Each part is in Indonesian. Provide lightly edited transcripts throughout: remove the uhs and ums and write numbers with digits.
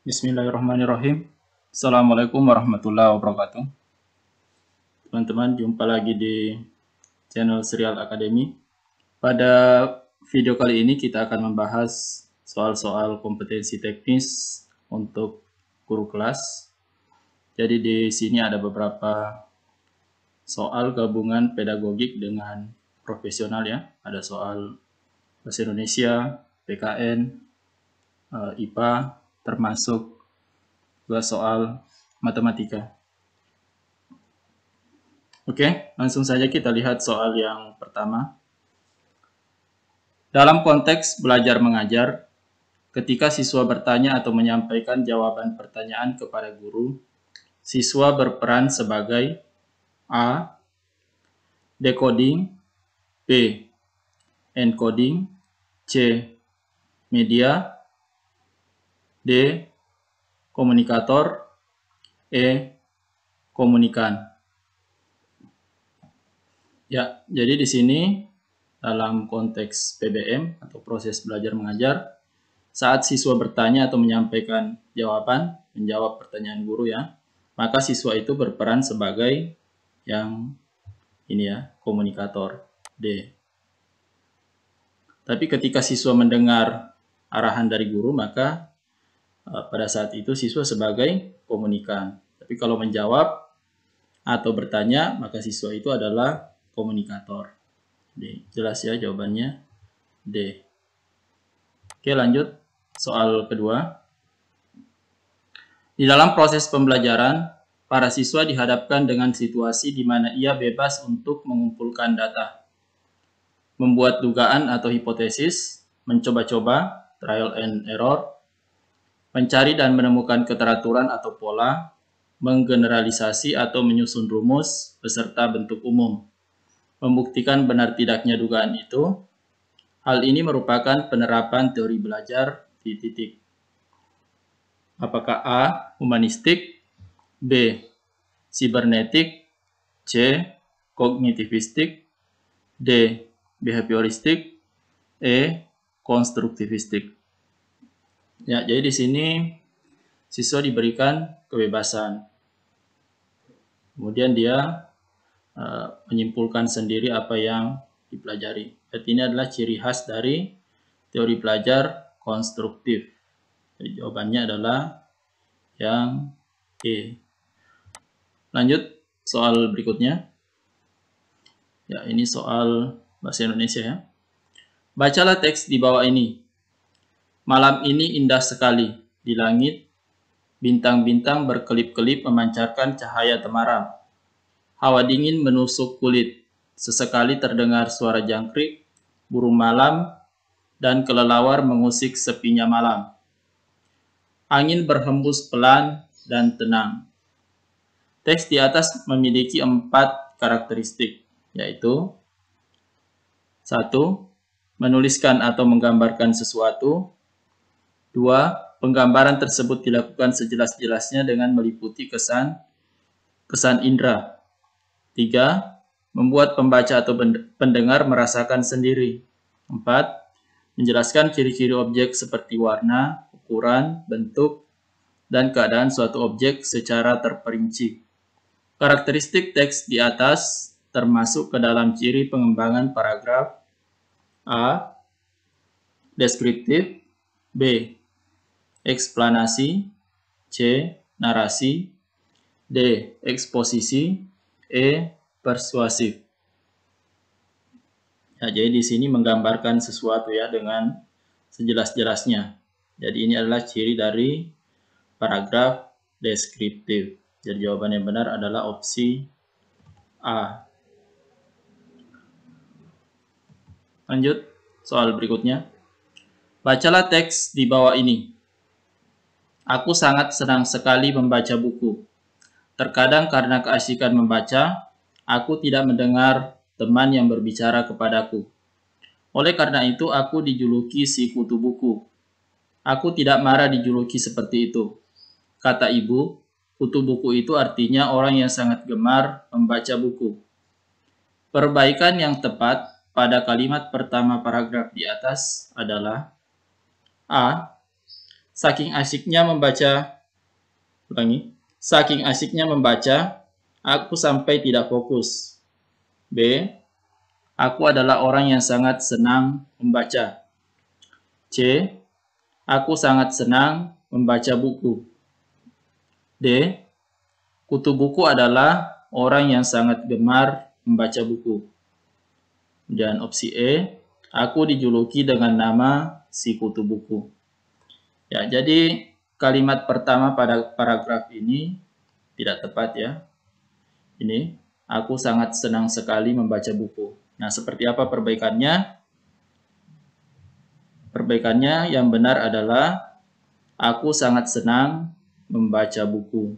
Bismillahirrahmanirrahim. Assalamualaikum warahmatullahi wabarakatuh. Teman-teman, jumpa lagi di channel Serial Academy. Pada video kali ini kita akan membahas soal-soal kompetensi teknis untuk guru kelas. Jadi di sini ada beberapa soal gabungan pedagogik dengan profesional ya. Ada soal bahasa Indonesia, PKN, IPA, termasuk dua soal matematika. Oke, langsung saja kita lihat soal yang pertama. Dalam konteks belajar mengajar, ketika siswa bertanya atau menyampaikan jawaban pertanyaan kepada guru, siswa berperan sebagai A. Decoding, B. Encoding, C. Media, D. Komunikator, E. Komunikan. Ya, jadi di sini dalam konteks PBM atau proses belajar mengajar, saat siswa bertanya atau menyampaikan jawaban, menjawab pertanyaan guru ya, maka siswa itu berperan sebagai yang ini ya, komunikator, D. Tapi ketika siswa mendengar arahan dari guru, maka pada saat itu siswa sebagai komunikan. Tapi kalau menjawab atau bertanya, maka siswa itu adalah komunikator. D. Jelas ya jawabannya? D. Oke, lanjut. Soal kedua. Di dalam proses pembelajaran, para siswa dihadapkan dengan situasi di mana ia bebas untuk mengumpulkan data, membuat dugaan atau hipotesis, mencoba-coba, trial and error, mencari dan menemukan keteraturan atau pola, menggeneralisasi atau menyusun rumus beserta bentuk umum, membuktikan benar tidaknya dugaan itu. Hal ini merupakan penerapan teori belajar titik. Apakah A. Humanistik, B. Sibernetik, C. Kognitivistik, D. Behavioristik, E. Konstruktivistik. Ya, jadi di sini siswa diberikan kebebasan. Kemudian dia menyimpulkan sendiri apa yang dipelajari. Berarti ini adalah ciri khas dari teori belajar konstruktif. Jadi jawabannya adalah yang E. Lanjut soal berikutnya. Ya, ini soal bahasa Indonesia ya. Bacalah teks di bawah ini. Malam ini indah sekali. Di langit, bintang-bintang berkelip-kelip memancarkan cahaya temaram. Hawa dingin menusuk kulit. Sesekali terdengar suara jangkrik, burung malam, dan kelelawar mengusik sepinya malam. Angin berhembus pelan dan tenang. Teks di atas memiliki 4 karakteristik, yaitu 1. Menuliskan atau menggambarkan sesuatu. 2. Penggambaran tersebut dilakukan sejelas-jelasnya dengan meliputi kesan indera. 3. Membuat pembaca atau pendengar merasakan sendiri. 4. Menjelaskan ciri-ciri objek seperti warna, ukuran, bentuk, dan keadaan suatu objek secara terperinci. Karakteristik teks di atas termasuk ke dalam ciri pengembangan paragraf. A. Deskriptif, B. Eksplanasi, C. Narasi, D. Eksposisi, E. Persuasif. Ya, jadi di sini menggambarkan sesuatu ya dengan sejelas-jelasnya. Jadi ini adalah ciri dari paragraf deskriptif. Jadi jawaban yang benar adalah opsi A. Lanjut soal berikutnya. Bacalah teks di bawah ini. Aku sangat senang sekali membaca buku. Terkadang karena keasikan membaca, aku tidak mendengar teman yang berbicara kepadaku. Oleh karena itu, aku dijuluki si kutu buku. Aku tidak marah dijuluki seperti itu. Kata ibu, kutu buku itu artinya orang yang sangat gemar membaca buku. Perbaikan yang tepat pada kalimat pertama paragraf di atas adalah A. Saking asiknya membaca, ulangi. Saking asiknya membaca, aku sampai tidak fokus. B. Aku adalah orang yang sangat senang membaca. C. Aku sangat senang membaca buku. D. Kutu buku adalah orang yang sangat gemar membaca buku. Dan opsi E. Aku dijuluki dengan nama si kutu buku. Ya, jadi kalimat pertama pada paragraf ini tidak tepat ya. Ini, aku sangat senang sekali membaca buku. Nah, seperti apa perbaikannya? Perbaikannya yang benar adalah aku sangat senang membaca buku.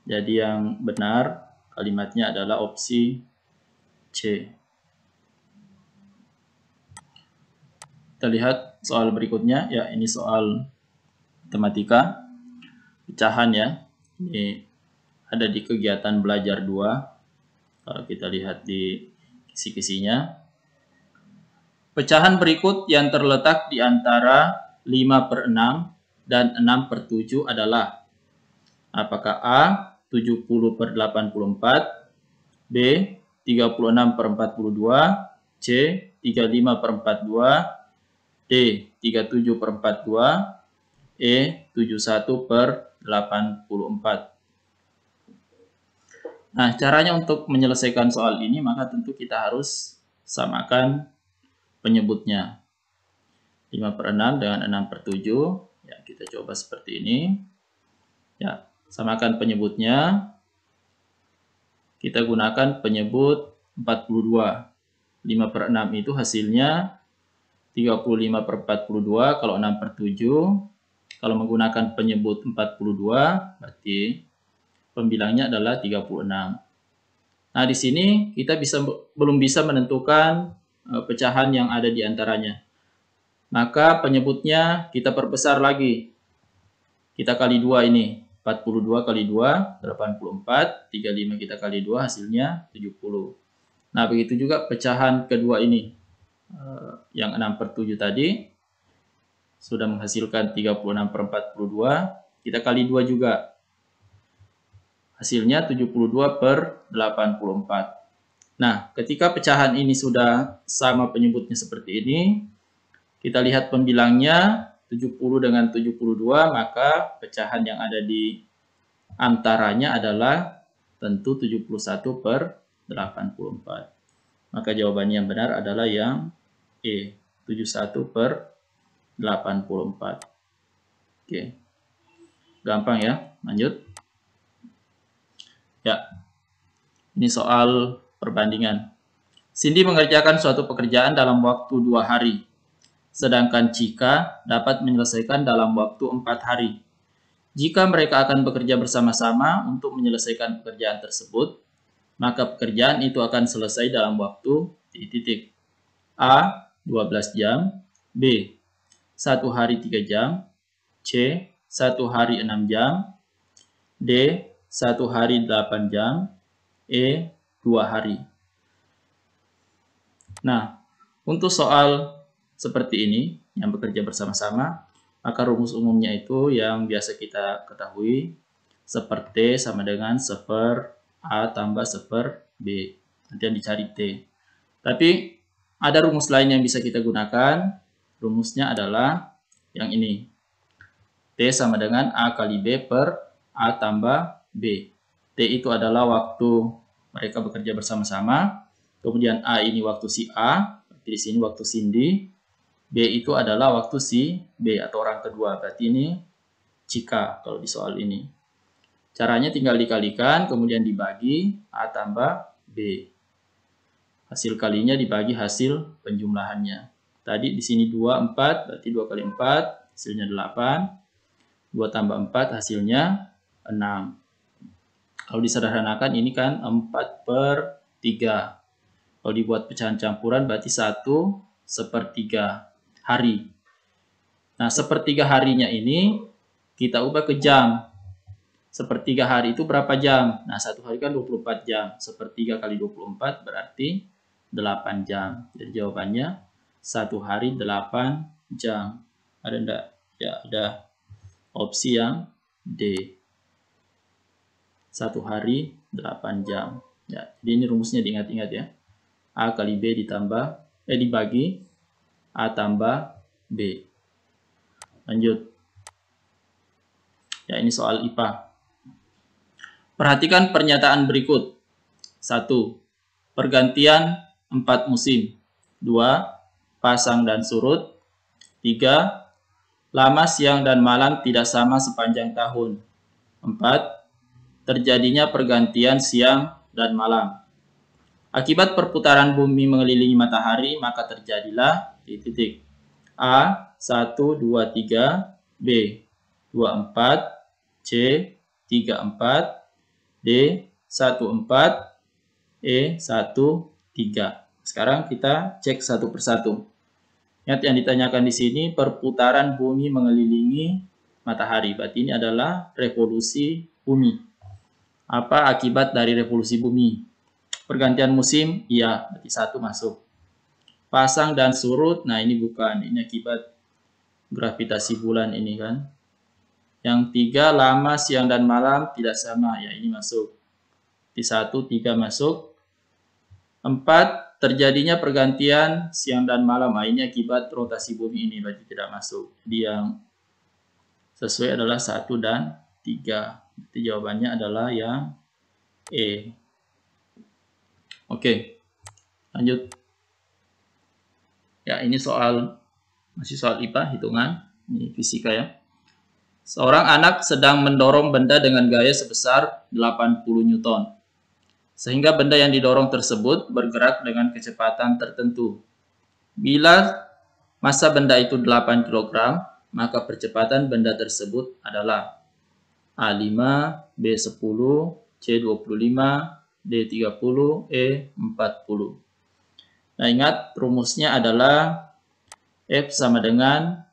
Jadi yang benar kalimatnya adalah opsi C. Kita lihat soal berikutnya, ya ini soal matematika, pecahan ya. Ini ada di kegiatan belajar 2. Kalau kita lihat di kisi-kisinya. Pecahan berikut yang terletak di antara 5/6 dan 6/7 adalah apakah A. 70/84, B. 36/42, C. 35/42, D. 37/42, E. 71/84. Nah, caranya untuk menyelesaikan soal ini, maka tentu kita harus samakan penyebutnya. 5/6 dengan 6/7. Ya, kita coba seperti ini. Ya, samakan penyebutnya. Kita gunakan penyebut 42. 5/6 itu hasilnya 35/42, kalau 6/7. Kalau menggunakan penyebut 42, berarti pembilangnya adalah 36. Nah, di sini kita belum bisa menentukan pecahan yang ada di antaranya. Maka penyebutnya kita perbesar lagi. Kita kali 2 ini. 42 kali 2, 84. 35 kita kali 2, hasilnya 70. Nah, begitu juga pecahan kedua ini. Yang 6/7 tadi sudah menghasilkan 36/42. Kita kali 2 juga. Hasilnya 72/84. Nah, ketika pecahan ini sudah sama penyebutnya seperti ini, kita lihat pembilangnya 70 dengan 72, maka pecahan yang ada di antaranya adalah tentu 71/84. Maka jawabannya yang benar adalah yang E, 71/84. Oke. Gampang ya, lanjut. Ya, ini soal perbandingan. Cindy mengerjakan suatu pekerjaan dalam waktu 2 hari. Sedangkan Cika dapat menyelesaikan dalam waktu 4 hari. Jika mereka akan bekerja bersama-sama untuk menyelesaikan pekerjaan tersebut, maka pekerjaan itu akan selesai dalam waktu titik. A. 12 jam, B. 1 hari 3 jam, C. 1 hari 6 jam, D. 1 hari 8 jam, E. 2 hari. Nah, untuk soal seperti ini, yang bekerja bersama-sama, maka rumus umumnya itu yang biasa kita ketahui, seper T sama dengan seper A tambah seper B. Nanti yang dicari T. Tapi ada rumus lain yang bisa kita gunakan. Rumusnya adalah yang ini. T sama dengan A kali B per A tambah B. T itu adalah waktu mereka bekerja bersama-sama. Kemudian A ini waktu si A. Di sini waktu Cindy. B itu adalah waktu si B atau orang kedua. Berarti ini Cika kalau di soal ini. Caranya tinggal dikalikan, kemudian dibagi A tambah B. Hasil kalinya dibagi hasil penjumlahannya. Tadi di sini 2, 4, berarti 2 kali 4, hasilnya 8. 2 tambah 4, hasilnya 6. Kalau disederhanakan ini kan 4/3. Kalau dibuat pecahan campuran berarti 1/3 hari. Nah, 1/3 harinya ini kita ubah ke jam. 1/3 hari itu berapa jam? Nah, 1 hari kan 24 jam. 1/3 kali 24 berarti 8 jam. Jadi jawabannya 1 hari 8 jam. Ada enggak? Ya, ada opsi yang D. 1 hari 8 jam. Ya, jadi ini rumusnya diingat-ingat ya. A kali B dibagi A tambah B. Lanjut. Ya, ini soal IPA. Perhatikan pernyataan berikut. 1. Pergantian 4 musim. 2. Pasang dan surut. 3. Lama siang dan malam tidak sama sepanjang tahun. 4. Terjadinya pergantian siang dan malam. Akibat perputaran bumi mengelilingi matahari, maka terjadilah titik. A. 1, 2, 3. B. 24. C. 34. D. 14. E. 13. Sekarang kita cek satu persatu. Ingat yang ditanyakan di sini perputaran bumi mengelilingi matahari. Berarti ini adalah revolusi bumi. Apa akibat dari revolusi bumi? Pergantian musim, iya, berarti 1 masuk. Pasang dan surut, nah ini bukan, ini akibat gravitasi bulan ini kan. Yang 3, lama siang dan malam tidak sama, ya ini masuk. Di 1, 3 masuk. 4, terjadinya pergantian siang dan malam. Nah, ini akibat rotasi bumi ini, berarti tidak masuk. Jadi yang sesuai adalah 1 dan 3. Jadi jawabannya adalah yang E. Oke, lanjut. Ya, ini masih soal IPA, hitungan. Ini fisika ya. Seorang anak sedang mendorong benda dengan gaya sebesar 80 Newton. Sehingga benda yang didorong tersebut bergerak dengan kecepatan tertentu. Bila massa benda itu 8 kg, maka percepatan benda tersebut adalah A5, B10, C25, D30, E40. Nah, ingat rumusnya adalah F sama dengan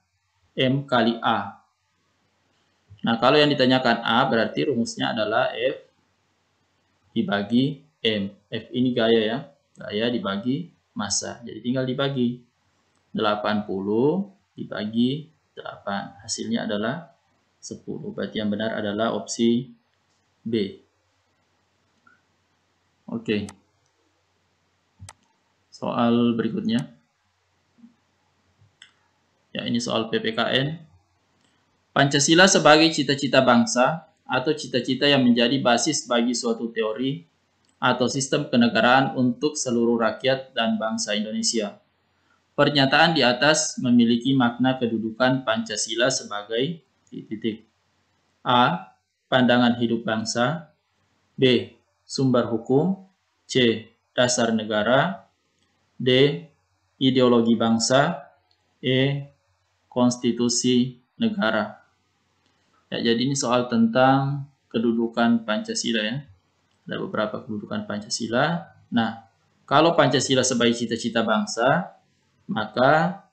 M kali A. Nah, kalau yang ditanyakan A berarti rumusnya adalah F dibagi M. F ini gaya ya. Gaya dibagi massa. Jadi tinggal dibagi. 80 dibagi 8. Hasilnya adalah 10. Berarti yang benar adalah opsi B. Oke. Soal berikutnya. Ya, ini soal PPKN. Pancasila sebagai cita-cita bangsa atau cita-cita yang menjadi basis bagi suatu teori atau sistem kenegaraan untuk seluruh rakyat dan bangsa Indonesia. Pernyataan di atas memiliki makna kedudukan Pancasila sebagai titik. A. Pandangan hidup bangsa. B. Sumber hukum. C. Dasar negara. D. Ideologi bangsa. E. Konstitusi negara. Ya, jadi ini soal tentang kedudukan Pancasila ya. Ada beberapa kedudukan Pancasila. Nah, kalau Pancasila sebagai cita-cita bangsa, maka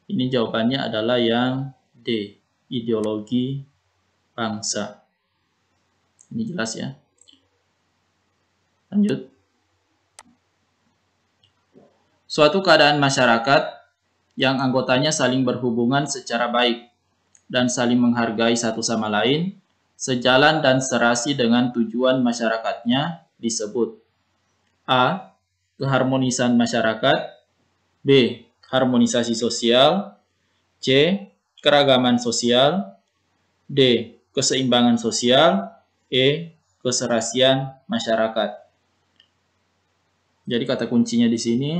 ini jawabannya adalah yang D, ideologi bangsa. Ini jelas ya. Lanjut. Suatu keadaan masyarakat yang anggotanya saling berhubungan secara baik dan saling menghargai satu sama lain, sejalan dan serasi dengan tujuan masyarakatnya disebut A. Keharmonisan masyarakat. B. Harmonisasi sosial. C. Keragaman sosial. D. Keseimbangan sosial. E. Keserasian masyarakat. Jadi kata kuncinya di sini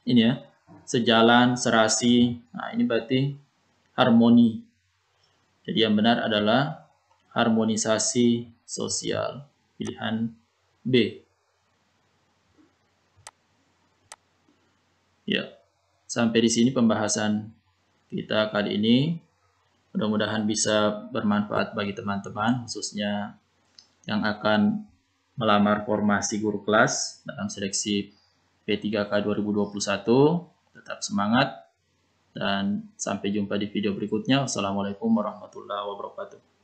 ini ya, sejalan, serasi. Nah, ini berarti harmoni. Jadi yang benar adalah harmonisasi sosial. Pilihan B. Ya, sampai di sini pembahasan kita kali ini. Mudah-mudahan bisa bermanfaat bagi teman-teman, khususnya yang akan melamar formasi guru kelas dalam seleksi P3K 2021. Tetap semangat dan sampai jumpa di video berikutnya. Wassalamualaikum warahmatullahi wabarakatuh.